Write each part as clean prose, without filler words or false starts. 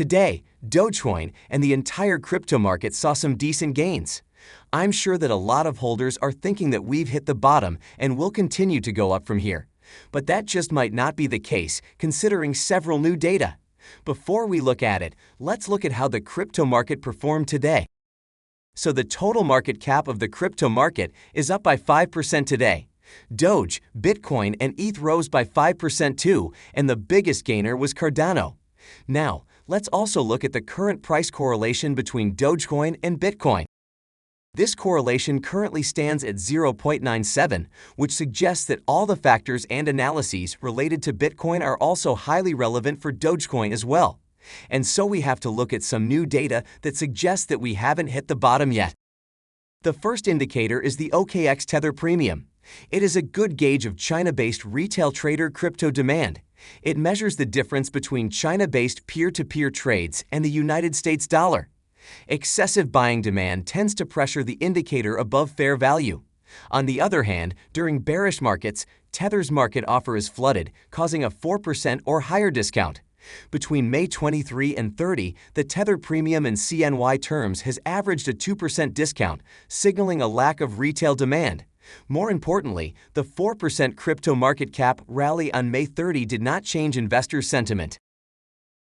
Today, Dogecoin and the entire crypto market saw some decent gains. I'm sure that a lot of holders are thinking that we've hit the bottom and will continue to go up from here. But that just might not be the case, considering several new data. Before we look at it, let's look at how the crypto market performed today. So the total market cap of the crypto market is up by 5% today. Doge, Bitcoin, and ETH rose by 5% too, and the biggest gainer was Cardano. Now, let's also look at the current price correlation between Dogecoin and Bitcoin. This correlation currently stands at 0.97, which suggests that all the factors and analyses related to Bitcoin are also highly relevant for Dogecoin as well. And so we have to look at some new data that suggests that we haven't hit the bottom yet. The first indicator is the OKX Tether Premium. It is a good gauge of China-based retail trader crypto demand. It measures the difference between China-based peer-to-peer trades and the United States dollar. Excessive buying demand tends to pressure the indicator above fair value. On the other hand, during bearish markets, Tether's market offer is flooded, causing a 4% or higher discount. Between May 23 and 30, the Tether Premium in CNY terms has averaged a 2% discount, signaling a lack of retail demand. More importantly, the 4% crypto market cap rally on May 30 did not change investor sentiment.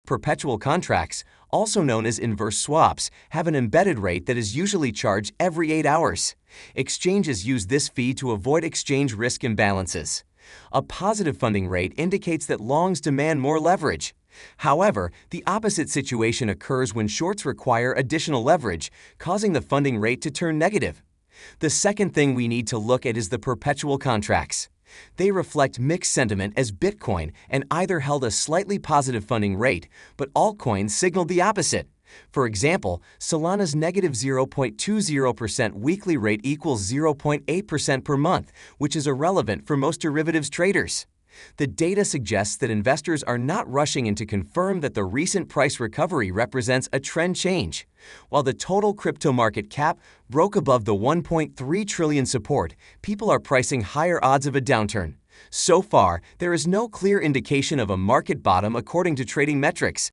Perpetual contracts, also known as inverse swaps, have an embedded rate that is usually charged every 8 hours. Exchanges use this fee to avoid exchange risk imbalances. A positive funding rate indicates that longs demand more leverage. However, the opposite situation occurs when shorts require additional leverage, causing the funding rate to turn negative. The second thing we need to look at is the perpetual contracts. They reflect mixed sentiment as Bitcoin and either held a slightly positive funding rate, but altcoins signaled the opposite. For example, Solana's negative 0.20% weekly rate equals 0.8% per month, which is irrelevant for most derivatives traders. The data suggests that investors are not rushing in to confirm that the recent price recovery represents a trend change. While the total crypto market cap broke above the 1.3 trillion support, people are pricing higher odds of a downturn. So far, there is no clear indication of a market bottom according to trading metrics.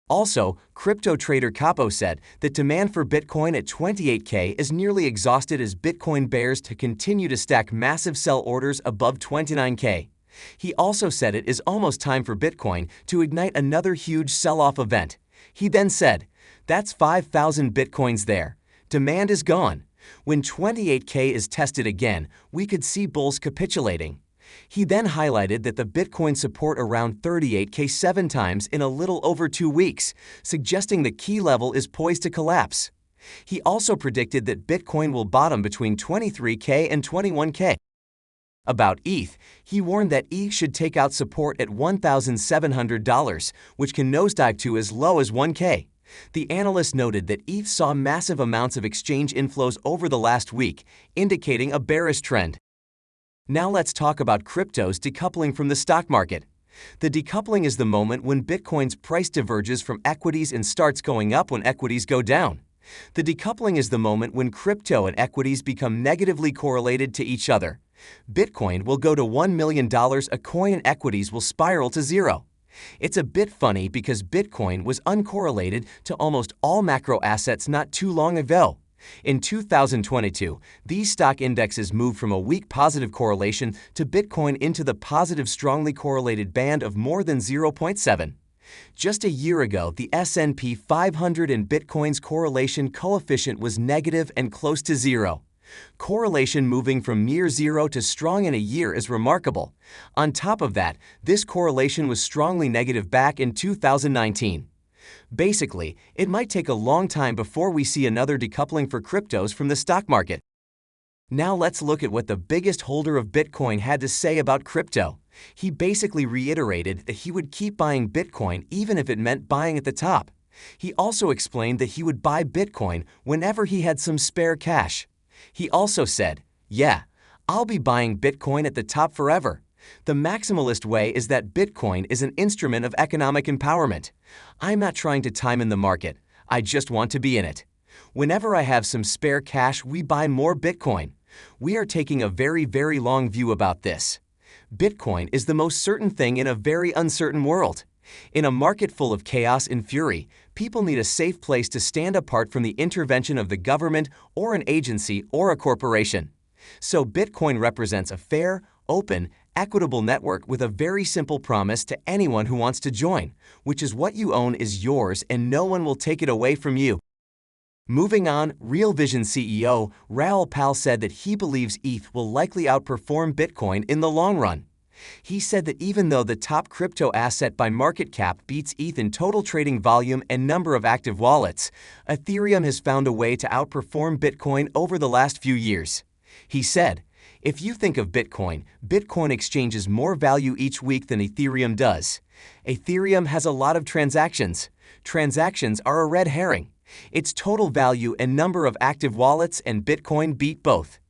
Also, crypto trader Capo said that demand for Bitcoin at 28K is nearly exhausted as Bitcoin bears to continue to stack massive sell orders above 29K. He also said it is almost time for Bitcoin to ignite another huge sell-off event. He then said, "That's 5,000 Bitcoins there. Demand is gone. When 28K is tested again, we could see bulls capitulating." He then highlighted that the Bitcoin support around 38K 7 times in a little over 2 weeks, suggesting the key level is poised to collapse. He also predicted that Bitcoin will bottom between 23K and 21K. About ETH, he warned that ETH should take out support at $1,700, which can nosedive to as low as 1K. The analyst noted that ETH saw massive amounts of exchange inflows over the last week, indicating a bearish trend. Now let's talk about cryptos decoupling from the stock market. The decoupling is the moment when Bitcoin's price diverges from equities and starts going up when equities go down. The decoupling is the moment when crypto and equities become negatively correlated to each other. Bitcoin will go to $1 million a coin and equities will spiral to zero. It's a bit funny because Bitcoin was uncorrelated to almost all macro assets not too long ago. In 2022, these stock indexes moved from a weak positive correlation to Bitcoin into the positive strongly correlated band of more than 0.7. Just a year ago, the S&P 500 and Bitcoin's correlation coefficient was negative and close to zero. Correlation moving from near zero to strong in a year is remarkable. On top of that, this correlation was strongly negative back in 2019. Basically, it might take a long time before we see another decoupling for cryptos from the stock market. Now let's look at what the biggest holder of Bitcoin had to say about crypto. He basically reiterated that he would keep buying Bitcoin even if it meant buying at the top. He also explained that he would buy Bitcoin whenever he had some spare cash. He also said, "Yeah, I'll be buying Bitcoin at the top forever." The maximalist way is that Bitcoin is an instrument of economic empowerment. I'm not trying to time in the market. I just want to be in it. Whenever I have some spare cash, we buy more Bitcoin. We are taking a very long view about this. Bitcoin is the most certain thing in a very uncertain world. In a market full of chaos and fury, people need a safe place to stand apart from the intervention of the government or an agency or a corporation. So Bitcoin represents a fair, open, equitable network with a very simple promise to anyone who wants to join, which is what you own is yours and no one will take it away from you. Moving on, Real Vision CEO Raoul Pal said that he believes ETH will likely outperform Bitcoin in the long run. He said that even though the top crypto asset by market cap beats ETH in total trading volume and number of active wallets, Ethereum has found a way to outperform Bitcoin over the last few years. He said, "If you think of Bitcoin, Bitcoin exchanges more value each week than Ethereum does. Ethereum has a lot of transactions. Transactions are a red herring. Its total value and number of active wallets and Bitcoin beat both.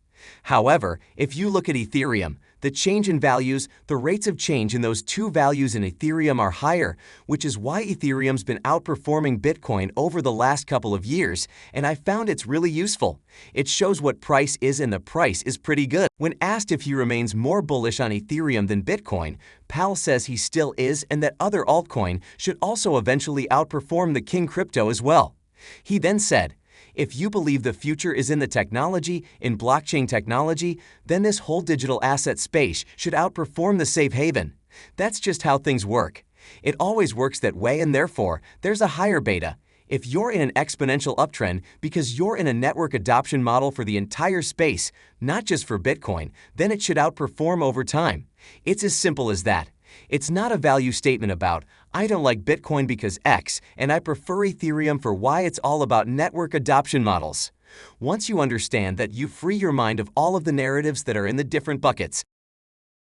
However, if you look at Ethereum, the change in values, the rates of change in those two values in Ethereum are higher, which is why Ethereum's been outperforming Bitcoin over the last couple of years, and I found it's really useful. It shows what price is and the price is pretty good." When asked if he remains more bullish on Ethereum than Bitcoin, Powell says he still is and that other altcoin should also eventually outperform the king crypto as well. He then said, "If you believe the future is in the technology, in blockchain technology, then this whole digital asset space should outperform the safe haven. That's just how things work. It always works that way and therefore, there's a higher beta. If you're in an exponential uptrend because you're in a network adoption model for the entire space, not just for Bitcoin, then it should outperform over time. It's as simple as that. It's not a value statement about, I don't like Bitcoin because X, and I prefer Ethereum for Y. It's all about network adoption models. Once you understand that, you free your mind of all of the narratives that are in the different buckets."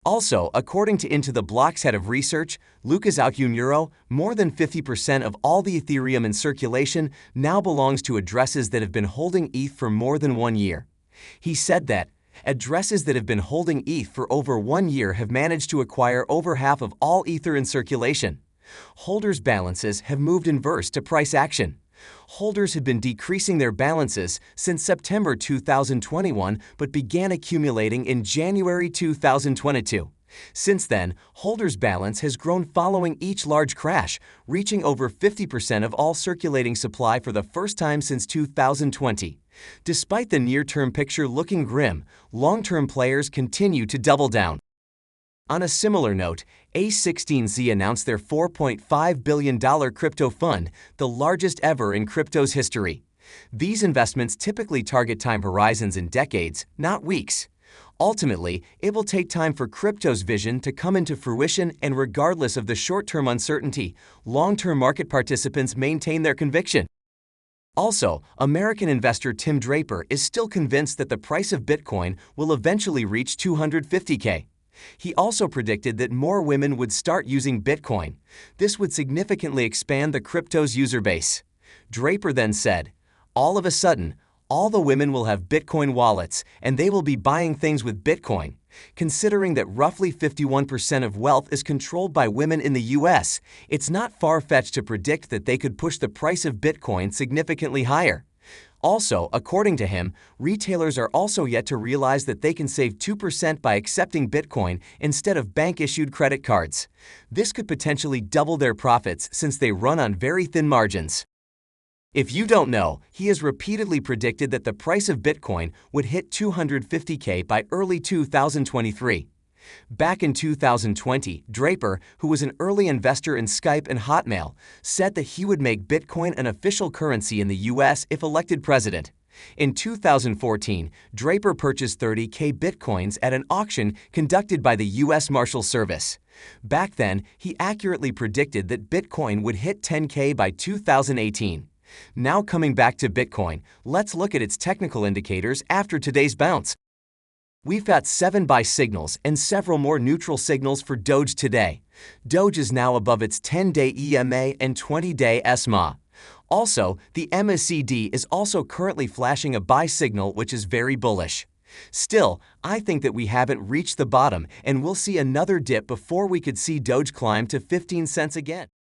Also, according to Into the Block's head of research, Lucas Alcunuro, more than 50% of all the Ethereum in circulation now belongs to addresses that have been holding ETH for more than 1 year. He said that, "Addresses that have been holding ETH for over 1 year have managed to acquire over half of all Ether in circulation. Holders' balances have moved inverse to price action. Holders had been decreasing their balances since September 2021 but began accumulating in January 2022. Since then, holders' balance has grown following each large crash, reaching over 50% of all circulating supply for the first time since 2020. Despite the near-term picture looking grim, long-term players continue to double down." On a similar note, A16Z announced their $4.5 billion crypto fund, the largest ever in crypto's history. These investments typically target time horizons in decades, not weeks. Ultimately, it will take time for crypto's vision to come into fruition, and regardless of the short-term uncertainty, long-term market participants maintain their conviction. Also, American investor Tim Draper is still convinced that the price of Bitcoin will eventually reach $250K. He also predicted that more women would start using Bitcoin. This would significantly expand the crypto's user base. Draper then said, "All of a sudden, all the women will have Bitcoin wallets, and they will be buying things with Bitcoin. Considering that roughly 51% of wealth is controlled by women in the US, it's not far-fetched to predict that they could push the price of Bitcoin significantly higher." Also, according to him, retailers are also yet to realize that they can save 2% by accepting Bitcoin instead of bank-issued credit cards. This could potentially double their profits since they run on very thin margins. If you don't know, he has repeatedly predicted that the price of Bitcoin would hit $250K by early 2023. Back in 2020, Draper, who was an early investor in Skype and Hotmail, said that he would make Bitcoin an official currency in the US if elected president. In 2014, Draper purchased 30K Bitcoins at an auction conducted by the US Marshal Service. Back then, he accurately predicted that Bitcoin would hit 10K by 2018. Now coming back to Bitcoin, let's look at its technical indicators after today's bounce. We've got 7 buy signals and several more neutral signals for Doge today. Doge is now above its 10-day EMA and 20-day SMA. Also, the MACD is also currently flashing a buy signal, which is very bullish. Still, I think that we haven't reached the bottom and we'll see another dip before we could see Doge climb to 15 cents again.